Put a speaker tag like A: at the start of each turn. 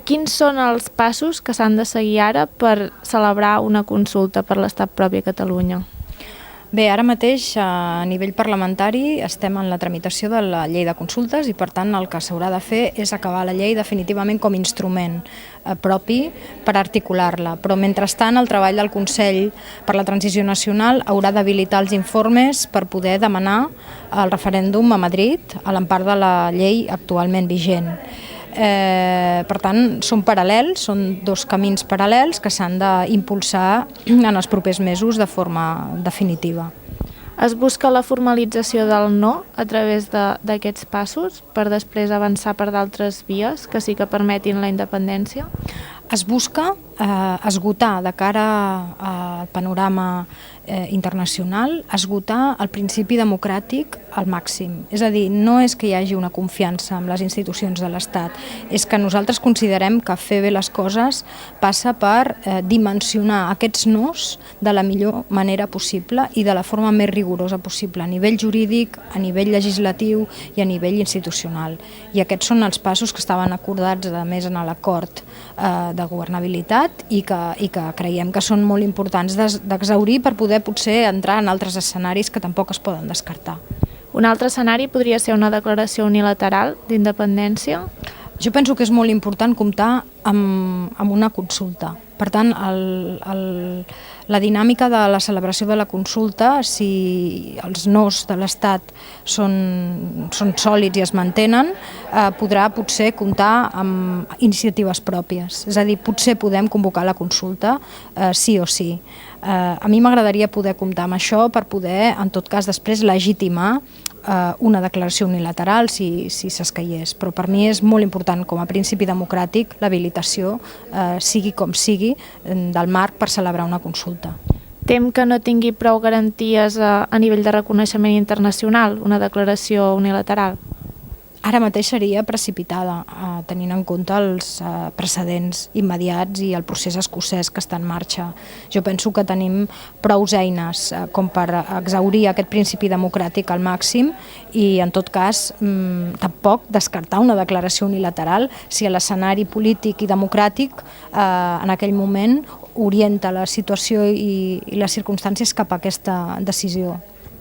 A: Quins són els passos que s'han de seguir ara per celebrar una consulta per l'estat propi a Catalunya?
B: Bé, ara mateix a nivell parlamentari estem en la tramitació de la llei de consultes i per tant el que s'haurà de fer és acabar la llei definitivament com a instrument propi per articular-la. Però mentrestant el treball del Consell per la Transició Nacional haurà d'habilitar els informes per poder demanar el referèndum a Madrid a l'empar de la llei actualment vigent. Per tant, són paral·lels, són dos camins paral·lels que s'han d'impulsar en els propers mesos de forma definitiva.
A: Es busca la formalització del no a través d'aquests passos per després avançar per d'altres vies que sí que permetin la independència?
B: Es busca esgotar de cara al panorama internacional, esgotar el principi democràtic al màxim. És a dir, no és que hi hagi una confiança en les institucions de l'Estat, és que nosaltres considerem que fer bé les coses passa per dimensionar aquests nos de la millor manera possible i de la forma més rigorosa possible, a nivell jurídic, a nivell legislatiu i a nivell institucional. I aquests són els passos que estaven acordats, a més, en l'acord de governabilitat i que creiem que són molt importants d'exhaurir per poder potser entrar en altres escenaris que tampoc es poden descartar.
A: Un altre escenari podria ser una declaració unilateral d'independència?
B: Jo penso que és molt important comptar amb una consulta. Per tant, la dinàmica de la celebració de la consulta, si els nos de l'Estat són sòlids i es mantenen, podrà potser comptar amb iniciatives pròpies. És a dir, potser podem convocar la consulta sí o sí. A mi m'agradaria poder comptar amb això per poder, en tot cas, després legitimar una declaració unilateral si s'escaiés, però per mi és molt important com a principi democràtic l'habilitació, sigui com sigui, del marc per celebrar una consulta.
A: Tem que no tingui prou garanties a nivell de reconeixement internacional, una declaració unilateral?
B: Ara mateix seria precipitada, tenint en compte els precedents immediats i el procés escocès que està en marxa. Jo penso que tenim prou eines com per exhaurir aquest principi democràtic al màxim i, en tot cas, tampoc descartar una declaració unilateral si l'escenari polític i democràtic en aquell moment orienta la situació i les circumstàncies cap a aquesta decisió.